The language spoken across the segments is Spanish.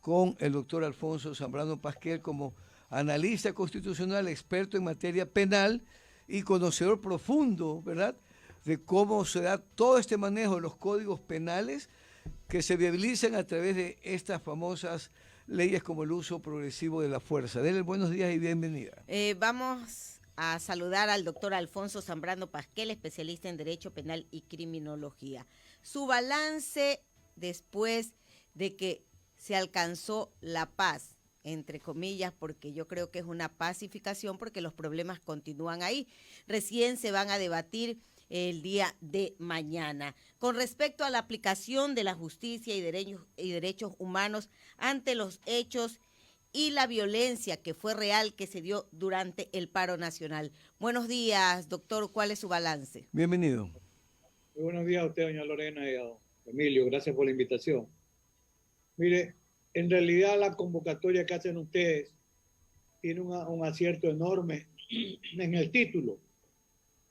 con el doctor Alfonso Zambrano Pasquel como analista constitucional, experto en materia penal y conocedor profundo, ¿verdad?, de cómo se da todo este manejo de los códigos penales que se viabilizan a través de estas famosas leyes como el uso progresivo de la fuerza. Denle buenos días y bienvenida. Vamos a saludar al doctor Alfonso Zambrano Pasquel, especialista en Derecho Penal y Criminología. Su balance después de que se alcanzó la paz, entre comillas, porque yo creo que es una pacificación, porque los problemas continúan ahí. Recién se van a debatir el día de mañana. Con respecto a la aplicación de la justicia y derechos humanos ante los hechos y la violencia que fue real que se dio durante el paro nacional. Buenos días, doctor. ¿Cuál es su balance? Bienvenido. Muy buenos días a usted, doña Lorena, y a don Emilio. Gracias por la invitación. Mire, en realidad la convocatoria que hacen ustedes tiene un acierto enorme en el título,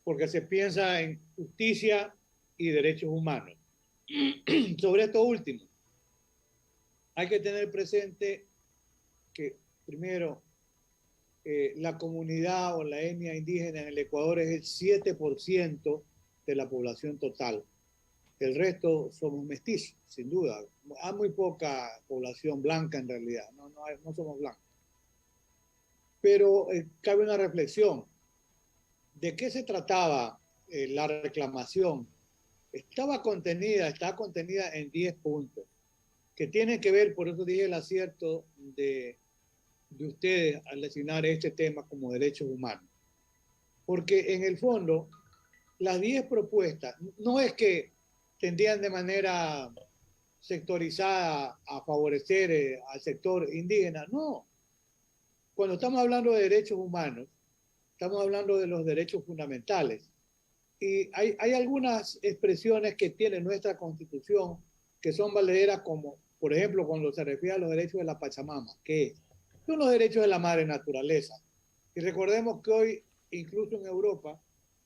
porque se piensa en justicia y derechos humanos. Sobre esto último, hay que tener presente que, primero, la comunidad o la etnia indígena en el Ecuador es el 7% de la población total. El resto somos mestizos, sin duda. Hay muy poca población blanca en realidad, no somos blancos. Pero cabe una reflexión. ¿De qué se trataba la reclamación? Está contenida en 10 puntos, que tienen que ver, por eso dije el acierto de ustedes al designar este tema como derechos humanos. Porque en el fondo, las 10 propuestas, no es que tendrían de manera sectorizada a favorecer al sector indígena, no. Cuando estamos hablando de derechos humanos, estamos hablando de los derechos fundamentales. Y hay algunas expresiones que tiene nuestra Constitución que son valederas, como, por ejemplo, cuando se refiere a los derechos de la Pachamama, que son los derechos de la madre naturaleza. Y recordemos que hoy, incluso en Europa,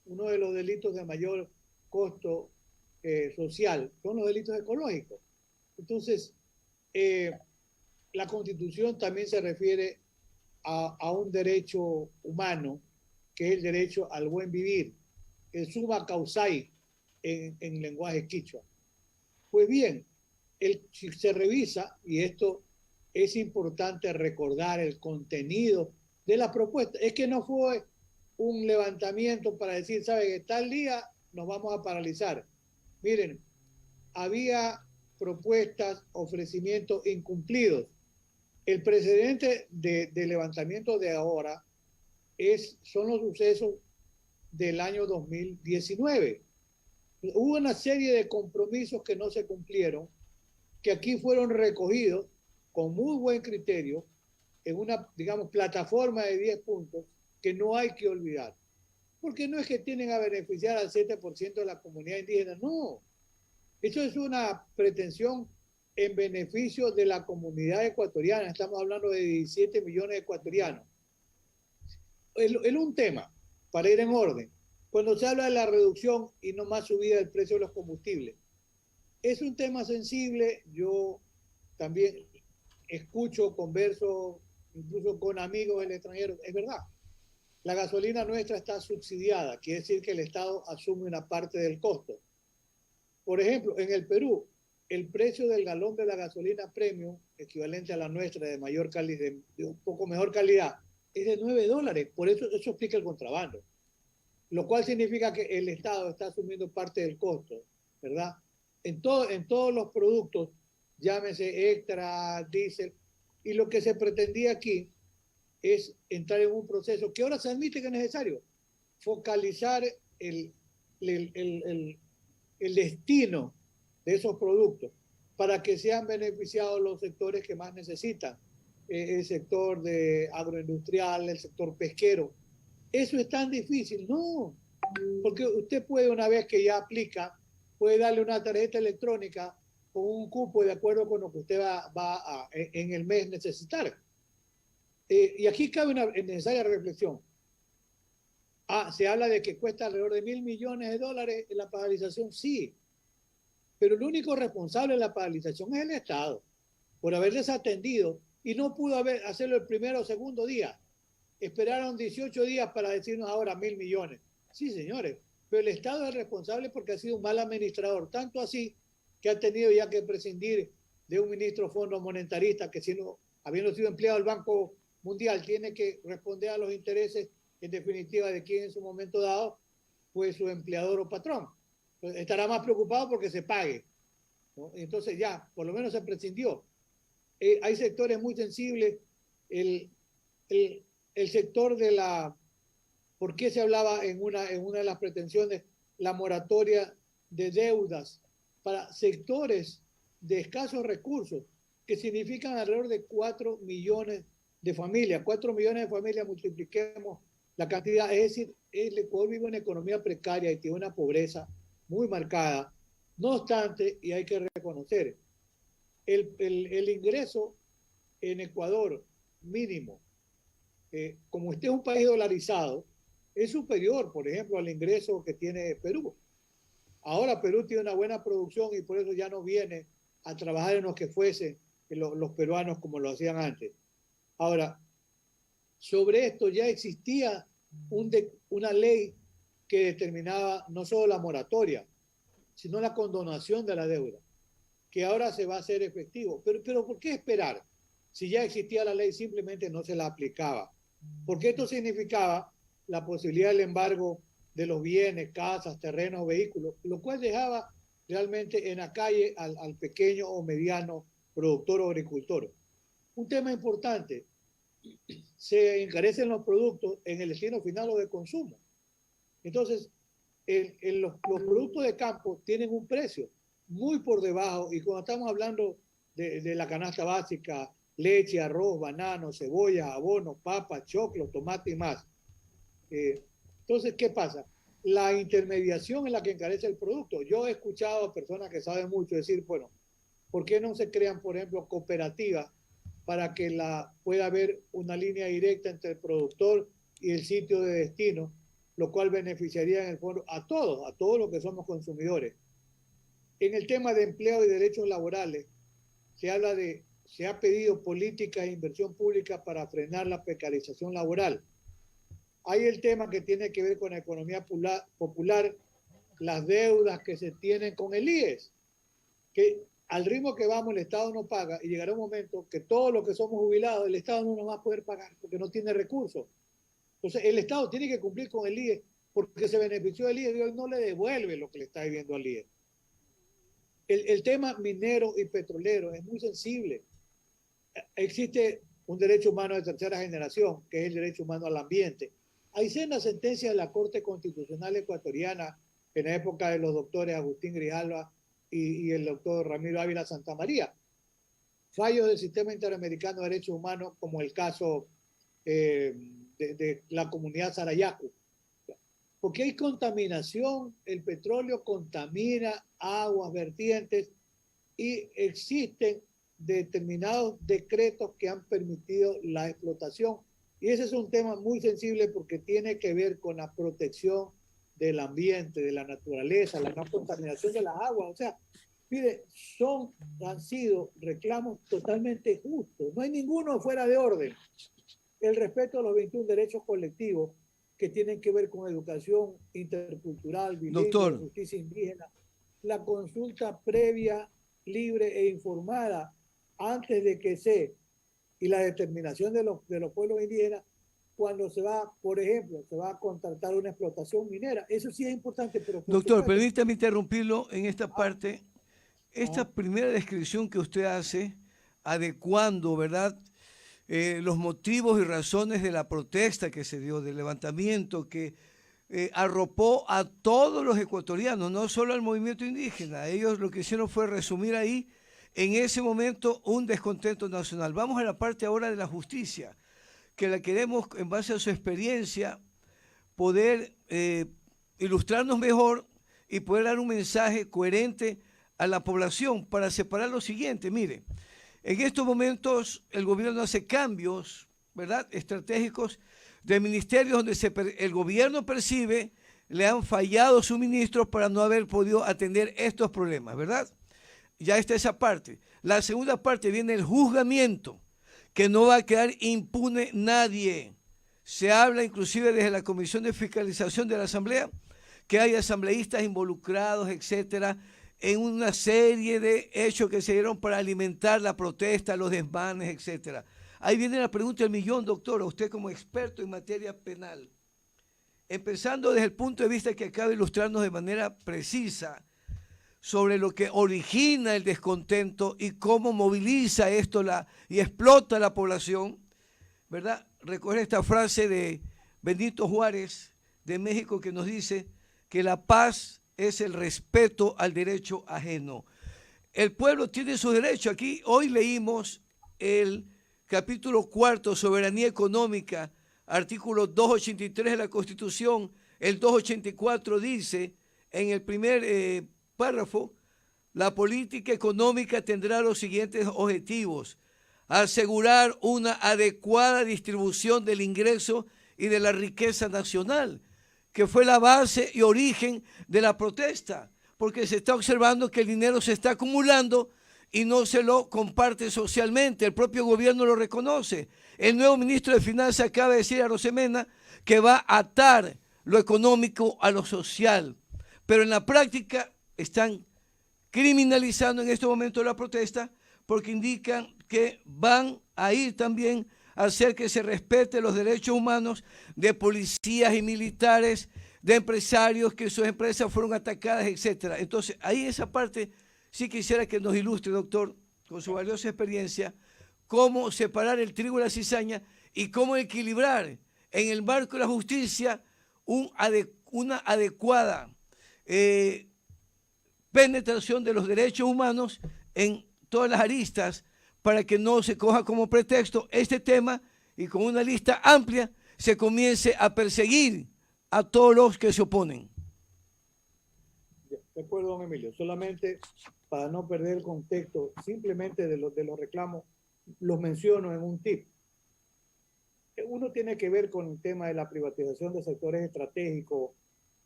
uno de los delitos de mayor costo social son los delitos ecológicos. Entonces, la Constitución también se refiere a un derecho humano, que es el derecho al buen vivir, el summa causai en lenguaje quichua. Pues bien, si se revisa, y esto es importante recordar el contenido de la propuesta, es que no fue un levantamiento para decir, ¿sabe que tal día nos vamos a paralizar? Miren, había propuestas, ofrecimientos incumplidos. El precedente de levantamiento de ahora son los sucesos del año 2019. Hubo una serie de compromisos que no se cumplieron, que aquí fueron recogidos con muy buen criterio en una, digamos, plataforma de 10 puntos que no hay que olvidar. Porque no es que tienen a beneficiar al 7% de la comunidad indígena, no. Eso es una pretensión en beneficio de la comunidad ecuatoriana. Estamos hablando de 17 millones de ecuatorianos. Es un tema, para ir en orden. Cuando se habla de la reducción y no más subida del precio de los combustibles, es un tema sensible. Yo también escucho, converso incluso con amigos del extranjero. Es verdad, la gasolina nuestra está subsidiada, quiere decir que el Estado asume una parte del costo. Por ejemplo, en el Perú, el precio del galón de la gasolina premium, equivalente a la nuestra de mayor calidad, de un poco mejor calidad, es de $9. Por eso explica el contrabando. Lo cual significa que el Estado está asumiendo parte del costo, ¿verdad? En todos los productos, llámese extra, diésel, y lo que se pretendía aquí es entrar en un proceso que ahora se admite que es necesario, focalizar el destino de esos productos para que sean beneficiados los sectores que más necesitan, el sector de agroindustrial, el sector pesquero. ¿Eso es tan difícil? No, porque usted puede, una vez que ya aplica, puede darle una tarjeta electrónica con un cupo de acuerdo con lo que usted va en el mes necesitar. Y aquí cabe una necesaria reflexión. Se habla de que cuesta alrededor de $1.000 millones en la paralización, sí, pero el único responsable de la paralización es el Estado. por haber desatendido y no pudo hacerlo el primero o segundo día. Esperaron 18 días para decirnos ahora 1.000 millones. Sí, señores, pero el Estado es responsable porque ha sido un mal administrador, tanto así que ha tenido ya que prescindir de un ministro fondo monetarista que, habiendo sido empleado del Banco Mundial, tiene que responder a los intereses, en definitiva, de quien en su momento dado fue su empleador o patrón. Entonces, estará más preocupado porque se pague, ¿no? Entonces ya, por lo menos se prescindió. Hay sectores muy sensibles. El sector de la... ¿Por qué se hablaba en una de las pretensiones la moratoria de deudas para sectores de escasos recursos, que significan alrededor de 4 millones de familias? 4 millones de familias, multipliquemos la cantidad, es decir, el Ecuador vive una economía precaria y tiene una pobreza muy marcada. No obstante, y hay que reconocer, el ingreso en Ecuador mínimo, como usted es un país dolarizado, es superior, por ejemplo, al ingreso que tiene Perú. Ahora Perú tiene una buena producción y por eso ya no viene a trabajar en lo que fuesen los peruanos como lo hacían antes. Ahora, sobre esto ya existía una ley que determinaba no solo la moratoria, sino la condonación de la deuda, que ahora se va a hacer efectivo. Pero ¿por qué esperar? Si ya existía la ley, simplemente no se la aplicaba. Porque esto significaba la posibilidad del embargo de los bienes, casas, terrenos, vehículos, lo cual dejaba realmente en la calle al pequeño o mediano productor o agricultor. Un tema importante, se encarecen los productos en el destino final o de consumo. Entonces, los productos de campo tienen un precio muy por debajo, y cuando estamos hablando de la canasta básica, leche, arroz, banano, cebolla, abono, papa, choclo, tomate y más. Entonces, ¿qué pasa? La intermediación es la que encarece el producto. Yo he escuchado a personas que saben mucho decir, bueno, ¿por qué no se crean, por ejemplo, cooperativas para que pueda haber una línea directa entre el productor y el sitio de destino, lo cual beneficiaría en el fondo a todos los que somos consumidores? En el tema de empleo y derechos laborales, se ha pedido políticas e inversión pública para frenar la precarización laboral. Hay el tema que tiene que ver con la economía popular, las deudas que se tienen con el IES, que al ritmo que vamos el Estado no paga y llegará un momento que todos los que somos jubilados, el Estado no nos va a poder pagar porque no tiene recursos. Entonces el Estado tiene que cumplir con el IES porque se benefició del IES y hoy no le devuelve lo que le está debiendo al IES. El tema minero y petrolero es muy sensible. Existe un derecho humano de tercera generación, que es el derecho humano al ambiente. Hay sendas sentencias de la Corte Constitucional Ecuatoriana en la época de los doctores Agustín Grijalva y el doctor Ramiro Ávila Santamaría. Fallos del Sistema Interamericano de Derechos Humanos, como el caso de la comunidad Sarayacu. Porque hay contaminación, el petróleo contamina aguas vertientes y existen determinados decretos que han permitido la explotación. Y ese es un tema muy sensible porque tiene que ver con la protección del ambiente, de la naturaleza, la no contaminación de las aguas. O sea, mire, han sido reclamos totalmente justos. No hay ninguno fuera de orden. El respeto a los 21 derechos colectivos que tienen que ver con educación intercultural, bilingüe, justicia indígena, la consulta previa, libre e informada antes de que y la determinación de los pueblos indígenas cuando se va, por ejemplo, se va a contratar una explotación minera. Eso sí es importante. Pero doctor, permítame interrumpirlo en esta parte. Esta primera descripción que usted hace, adecuando, ¿verdad?, los motivos y razones de la protesta que se dio, del levantamiento que arropó a todos los ecuatorianos, no solo al movimiento indígena. Ellos lo que hicieron fue resumir ahí, en ese momento, un descontento nacional. Vamos a la parte ahora de la justicia, que la queremos, en base a su experiencia, poder ilustrarnos mejor y poder dar un mensaje coherente a la población para separar lo siguiente. Mire, en estos momentos el gobierno hace cambios, ¿verdad?, estratégicos de ministerios donde el gobierno percibe le han fallado suministros para no haber podido atender estos problemas, ¿verdad? Ya está esa parte. La segunda parte viene el juzgamiento, que no va a quedar impune nadie. Se habla inclusive desde la Comisión de Fiscalización de la Asamblea que hay asambleístas involucrados, etcétera, en una serie de hechos que se dieron para alimentar la protesta, los desmanes, etcétera. Ahí viene la pregunta del millón, doctor, a usted como experto en materia penal. Empezando desde el punto de vista que acaba de ilustrarnos de manera precisa sobre lo que origina el descontento y cómo moviliza esto y explota la población, ¿verdad? Recoge esta frase de Benito Juárez de México que nos dice que la paz es el respeto al derecho ajeno. El pueblo tiene su derecho. Aquí hoy leímos el capítulo 4, soberanía económica, artículo 283 de la Constitución. El 284 dice, en el primer párrafo, la política económica tendrá los siguientes objetivos: asegurar una adecuada distribución del ingreso y de la riqueza nacional, que fue la base y origen de la protesta, porque se está observando que el dinero se está acumulando y no se lo comparte socialmente. El propio gobierno lo reconoce. El nuevo ministro de Finanzas acaba de decir a Rosemena que va a atar lo económico a lo social, pero en la práctica están criminalizando en este momento la protesta porque indican que van a ir también a hacer que se respete los derechos humanos de policías y militares, de empresarios que sus empresas fueron atacadas, etcétera. Entonces, ahí esa parte sí quisiera que nos ilustre, doctor, con su valiosa experiencia, cómo separar el trigo de la cizaña y cómo equilibrar en el marco de la justicia una adecuada penetración de los derechos humanos en todas las aristas, para que no se coja como pretexto este tema y con una lista amplia se comience a perseguir a todos los que se oponen. De acuerdo, don Emilio. Solamente para no perder el contexto, simplemente de los reclamos, los menciono en un tip. Uno tiene que ver con el tema de la privatización de sectores estratégicos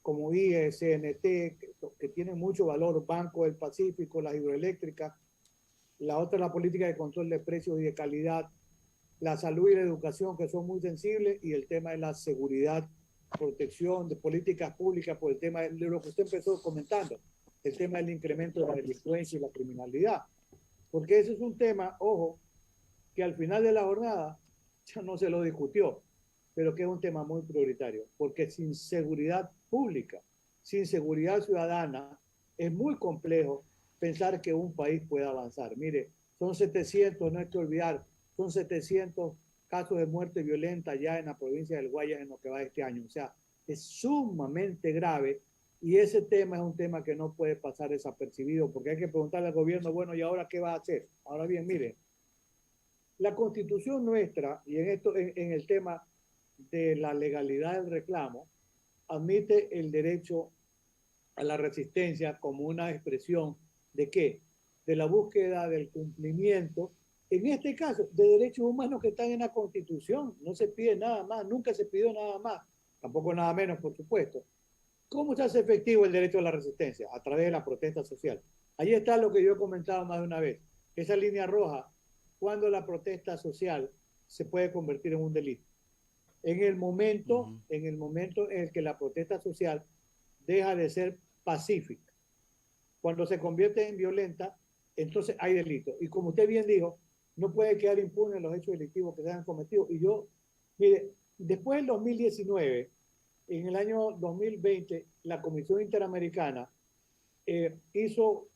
como IE, CNT, que tienen mucho valor, Banco del Pacífico, las hidroeléctricas. La otra es la política de control de precios y de calidad, la salud y la educación, que son muy sensibles, y el tema de la seguridad, protección, de políticas públicas, por el tema de lo que usted empezó comentando, el tema del incremento de la delincuencia y la criminalidad. Porque ese es un tema, ojo, que al final de la jornada ya no se lo discutió, pero que es un tema muy prioritario, porque sin seguridad pública, sin seguridad ciudadana, es muy complejo pensar que un país pueda avanzar. Mire, son 700, no hay que olvidar, son 700 casos de muerte violenta ya en la provincia del Guayas en lo que va este año. O sea, es sumamente grave y ese tema es un tema que no puede pasar desapercibido porque hay que preguntarle al gobierno, bueno, ¿y ahora qué va a hacer? Ahora bien, mire, la Constitución nuestra, y en el tema de la legalidad del reclamo, admite el derecho a la resistencia como una expresión ¿de qué? De la búsqueda del cumplimiento, en este caso, de derechos humanos que están en la Constitución. No se pide nada más, nunca se pidió nada más, tampoco nada menos, por supuesto. ¿Cómo se hace efectivo el derecho a la resistencia? A través de la protesta social. Ahí está lo que yo he comentado más de una vez. Esa línea roja, cuando la protesta social se puede convertir en un delito. En el momento en el que la protesta social deja de ser pacífica. Cuando se convierte en violenta, entonces hay delito. Y como usted bien dijo, no puede quedar impune los hechos delictivos que se han cometido. Y yo, mire, después del 2019, en el año 2020, la Comisión Interamericana emitió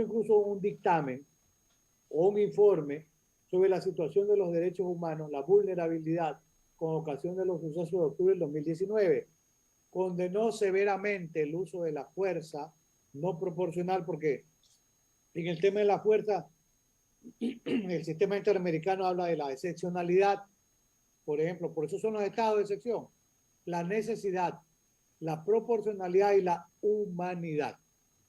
incluso un dictamen o un informe sobre la situación de los derechos humanos, la vulnerabilidad con ocasión de los sucesos de octubre del 2019. Condenó severamente el uso de la fuerza no proporcional, porque en el tema de la fuerza, el sistema interamericano habla de la excepcionalidad, por ejemplo, por eso son los estados de excepción, la necesidad, la proporcionalidad y la humanidad.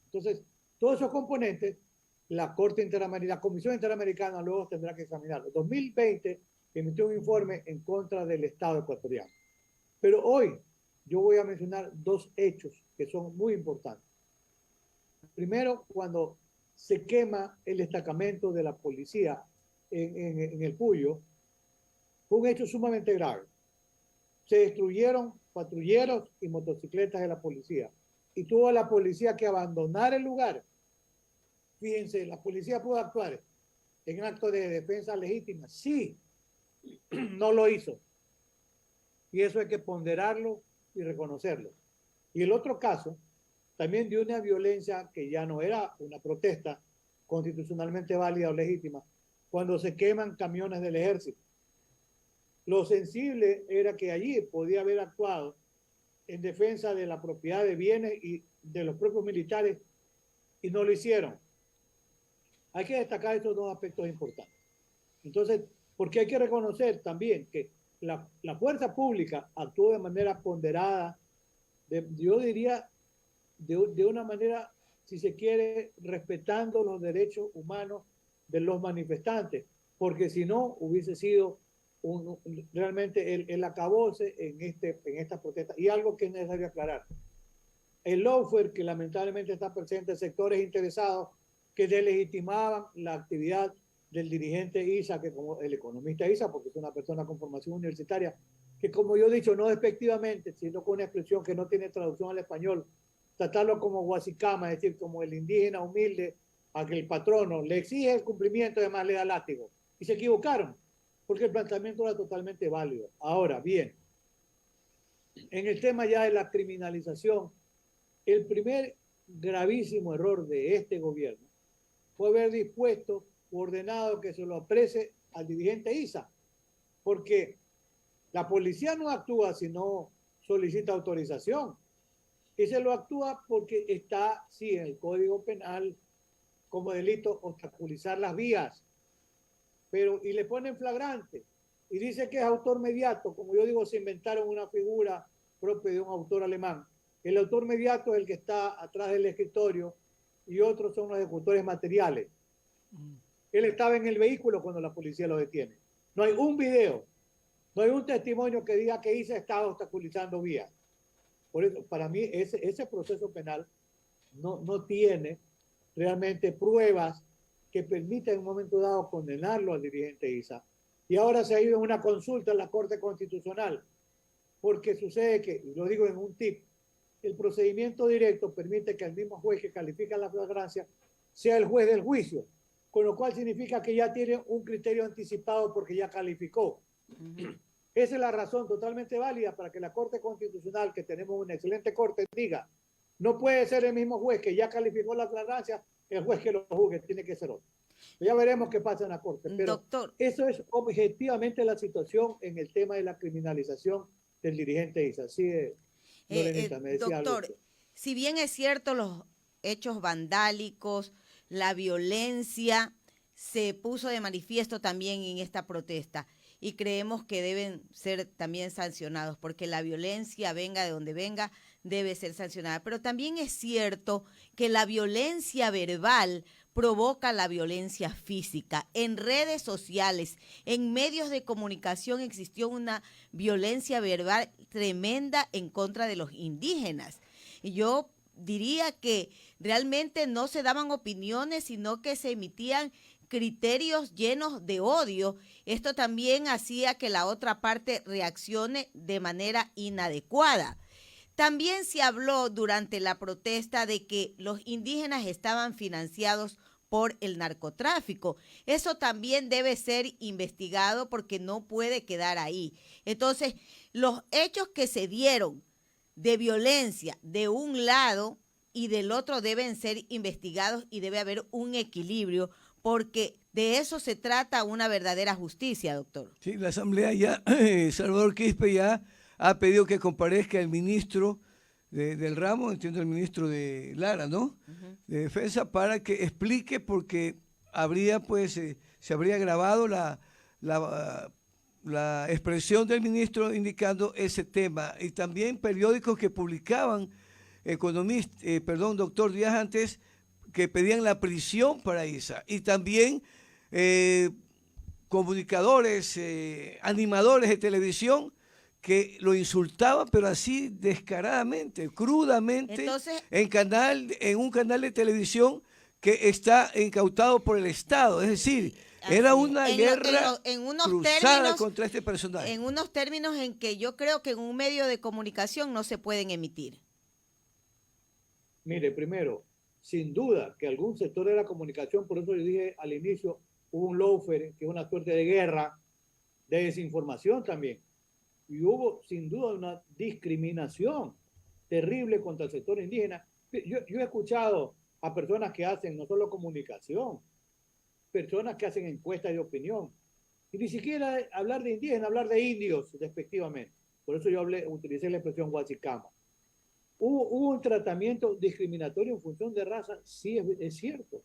Entonces, todos esos componentes, la Comisión Interamericana luego tendrá que examinarlo. En 2020 emitió un informe en contra del Estado ecuatoriano. Pero hoy yo voy a mencionar dos hechos que son muy importantes. Primero, cuando se quema el destacamento de la policía en el Puyo, fue un hecho sumamente grave. Se destruyeron patrulleros y motocicletas de la policía y tuvo la policía que abandonar el lugar. Fíjense, la policía pudo actuar en acto de defensa legítima. Sí, no lo hizo. Y eso hay que ponderarlo y reconocerlo. Y el otro caso, también de una violencia que ya no era una protesta constitucionalmente válida o legítima, cuando se queman camiones del ejército. Lo sensible era que allí podía haber actuado en defensa de la propiedad de bienes y de los propios militares y no lo hicieron. Hay que destacar estos dos aspectos importantes. Entonces, porque hay que reconocer también que la fuerza pública actuó de manera ponderada, yo diría de una manera, si se quiere, respetando los derechos humanos de los manifestantes, porque si no hubiese sido realmente el acabose en esta protesta. Y algo que es necesario aclarar. El lawfare que lamentablemente está presente en sectores interesados que delegitimaban la actividad del dirigente Issa, que como el economista Issa, porque es una persona con formación universitaria, que como yo he dicho, no despectivamente, sino con una expresión que no tiene traducción al español, tratarlo como guasicama, es decir, como el indígena humilde a que el patrono le exige el cumplimiento y además le da látigo. Y se equivocaron, porque el planteamiento era totalmente válido. Ahora, bien, en el tema ya de la criminalización, el primer gravísimo error de este gobierno fue haber dispuesto o ordenado que se lo aprese al dirigente Issa, porque la policía no actúa si no solicita autorización, y se lo actúa porque está, sí, en el Código Penal como delito obstaculizar las vías, pero y le ponen flagrante, y dice que es autor mediato. Como yo digo, se inventaron una figura propia de un autor alemán. El autor mediato es el que está atrás del escritorio y otros son los ejecutores materiales. Él estaba en el vehículo cuando la policía lo detiene. No hay un video, no hay un testimonio que diga que Issa estaba obstaculizando vías. Por eso, para mí, ese proceso penal no tiene realmente pruebas que permitan en un momento dado condenarlo al dirigente Issa. Y ahora se ha ido en una consulta en la Corte Constitucional, porque sucede que, y lo digo en un tip, el procedimiento directo permite que el mismo juez que califica la flagrancia sea el juez del juicio, con lo cual significa que ya tiene un criterio anticipado porque ya calificó. Esa es la razón totalmente válida para que la Corte Constitucional, que tenemos una excelente corte, diga, no puede ser el mismo juez que ya calificó la flagrancia, el juez que lo juzgue, tiene que ser otro. Ya veremos qué pasa en la Corte, pero doctor, eso es objetivamente la situación en el tema de la criminalización del dirigente Issa. Así es, Lorenita, me decía doctor, algo. si bien es cierto los hechos vandálicos, la violencia se puso de manifiesto también en esta protesta y creemos que deben ser también sancionados, porque la violencia, venga de donde venga, debe ser sancionada. Pero también es cierto que la violencia verbal provoca la violencia física. En redes sociales, en medios de comunicación existió una violencia verbal tremenda en contra de los indígenas. Y yo diría que realmente no se daban opiniones, sino que se emitían criterios llenos de odio. Esto también hacía que la otra parte reaccione de manera inadecuada. También se habló durante la protesta de que los indígenas estaban financiados por el narcotráfico. Eso también debe ser investigado porque no puede quedar ahí. Entonces, los hechos que se dieron de violencia de un lado y del otro deben ser investigados y debe haber un equilibrio, porque de eso se trata una verdadera justicia, doctor. Sí, la Asamblea ya, Salvador Quispe ya ha pedido que comparezca el ministro del ramo, entiendo el ministro de Lara, ¿no? De Defensa, para que explique, porque habría, pues, se habría grabado la expresión del ministro indicando ese tema. Y también periódicos que publicaban, doctor Díaz antes, que pedían la prisión para Issa. Y también comunicadores, animadores de televisión que lo insultaban, pero así descaradamente, crudamente. Entonces, en un canal de televisión que está incautado por el Estado. Es decir, era una guerra cruzada contra este personaje. En unos términos en que yo creo que en un medio de comunicación no se pueden emitir. Mire, primero, sin duda que algún sector de la comunicación, por eso yo dije al inicio, hubo un lawfare, que es una suerte de guerra, de desinformación también. Y hubo sin duda una discriminación terrible contra el sector indígena. Yo he escuchado a personas que hacen no solo comunicación, personas que hacen encuestas de opinión, y ni siquiera hablar de indígenas, hablar de indios, despectivamente. Por eso yo utilicé la expresión huachicama. ¿Hubo un tratamiento discriminatorio en función de raza? Sí, es cierto.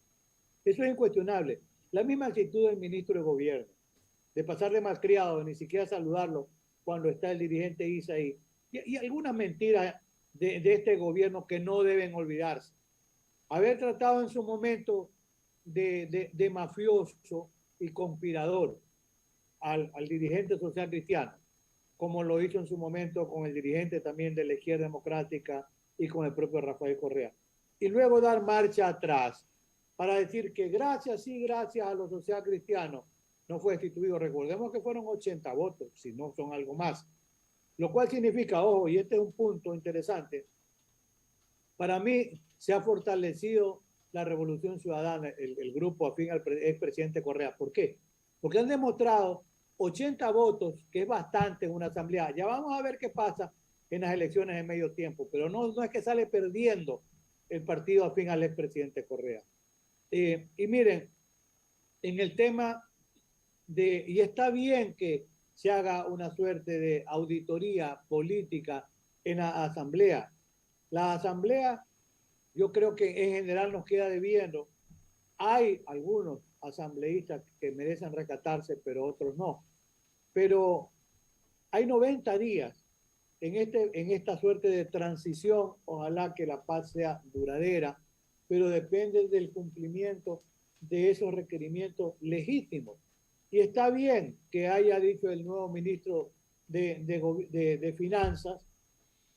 Eso es incuestionable. La misma actitud del ministro de gobierno, de pasar de malcriado, de ni siquiera saludarlo cuando está el dirigente Isaí, y algunas mentiras de este gobierno que no deben olvidarse. Haber tratado en su momento de mafioso y conspirador al dirigente social cristiano, como lo hizo en su momento con el dirigente también de la izquierda democrática y con el propio Rafael Correa. Y luego dar marcha atrás para decir que gracias a los social cristianos no fue destituido. Recordemos que fueron 80 votos, si no son algo más. Lo cual significa, ojo, y este es un punto interesante, para mí se ha fortalecido la Revolución Ciudadana, el grupo afín al expresidente Correa. ¿Por qué? Porque han demostrado 80 votos, que es bastante en una asamblea. Ya vamos a ver qué pasa en las elecciones en medio tiempo, pero no es que sale perdiendo el partido afín al expresidente Correa. Y miren, en el tema y está bien que se haga una suerte de auditoría política en la asamblea. La asamblea, yo creo que en general nos queda debiendo. Hay algunos asambleístas que merecen rescatarse, pero otros no. Pero hay 90 días en esta suerte de transición. Ojalá que la paz sea duradera, pero depende del cumplimiento de esos requerimientos legítimos. Y está bien que haya dicho el nuevo ministro de Finanzas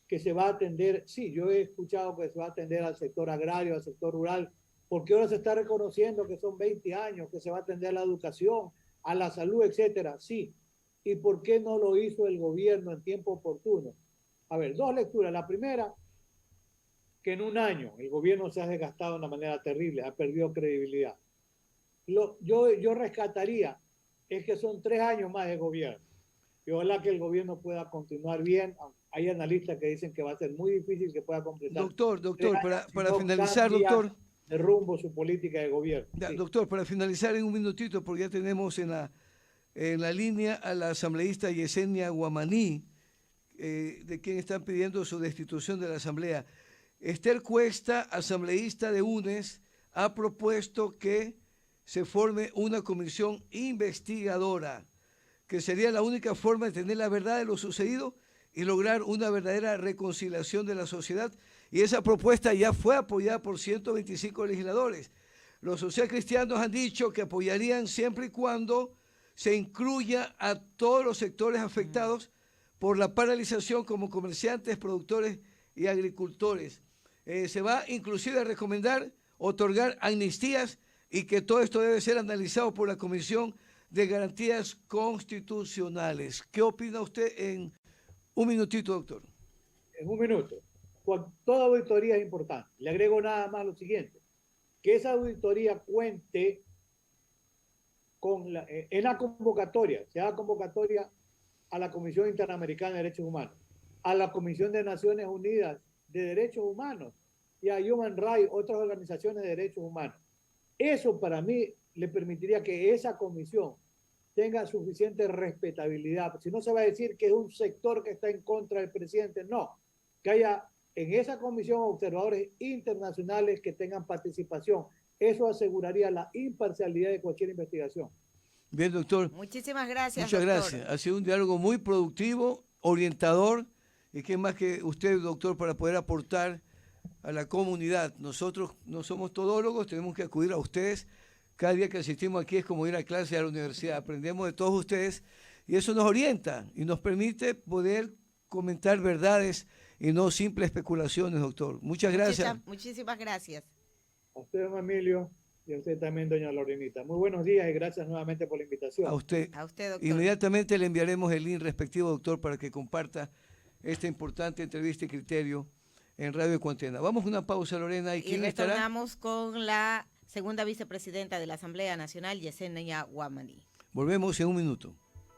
que se va a atender. Sí, yo he escuchado que se va a atender al sector agrario, al sector rural, porque ahora se está reconociendo que son 20 años, que se va a atender a la educación, a la salud, etcétera. Sí. ¿Y por qué no lo hizo el gobierno en tiempo oportuno? A ver, dos lecturas. La primera, que en un año el gobierno se ha desgastado de una manera terrible, ha perdido credibilidad. Yo rescataría es que son 3 años más de gobierno. Y ojalá que el gobierno pueda continuar bien. Hay analistas que dicen que va a ser muy difícil que pueda completar. Doctor, para finalizar, doctor. De rumbo su política de gobierno. Sí. Doctor, para finalizar en un minutito, porque ya tenemos en la línea a la asambleísta Yesenia Guamaní, de quien están pidiendo su destitución de la asamblea. Esther Cuesta, asambleísta de UNES, ha propuesto que se forme una comisión investigadora, que sería la única forma de tener la verdad de lo sucedido y lograr una verdadera reconciliación de la sociedad. Y esa propuesta ya fue apoyada por 125 legisladores. Los socialcristianos han dicho que apoyarían siempre y cuando se incluya a todos los sectores afectados por la paralización, como comerciantes, productores y agricultores. Se va inclusive a recomendar otorgar amnistías y que todo esto debe ser analizado por la Comisión de Garantías Constitucionales. ¿Qué opina usted en un minutito, doctor? En un minuto. Toda auditoría es importante. Le agrego nada más lo siguiente, que esa auditoría cuente en la convocatoria, se haga convocatoria a la Comisión Interamericana de Derechos Humanos, a la Comisión de Naciones Unidas de Derechos Humanos y a Human Rights, otras organizaciones de derechos humanos. Eso para mí le permitiría que esa comisión tenga suficiente respetabilidad. Si no se va a decir que es un sector que está en contra del presidente, no. Que haya en esa comisión observadores internacionales que tengan participación. Eso aseguraría la imparcialidad de cualquier investigación. Bien, doctor. Muchísimas gracias, Muchas doctor. gracias. Ha sido un diálogo muy productivo, orientador, y qué más que usted, doctor, para poder aportar a la comunidad. Nosotros no somos todólogos, tenemos que acudir a ustedes. Cada día que asistimos aquí es como ir a clase a la universidad. Aprendemos de todos ustedes y eso nos orienta y nos permite poder comentar verdades y no simples especulaciones, doctor. Muchas gracias. Muchísimas gracias. A usted, don Emilio, y a usted también, doña Lorenita. Muy buenos días y gracias nuevamente por la invitación. A usted. A usted, doctor. Inmediatamente le enviaremos el link respectivo, doctor, para que comparta esta importante entrevista y criterio en Radio Ecuantena. Vamos a una pausa, Lorena. ¿Y quién retornamos con la segunda vicepresidenta de la Asamblea Nacional, Yesenia Guamani. Volvemos en un minuto.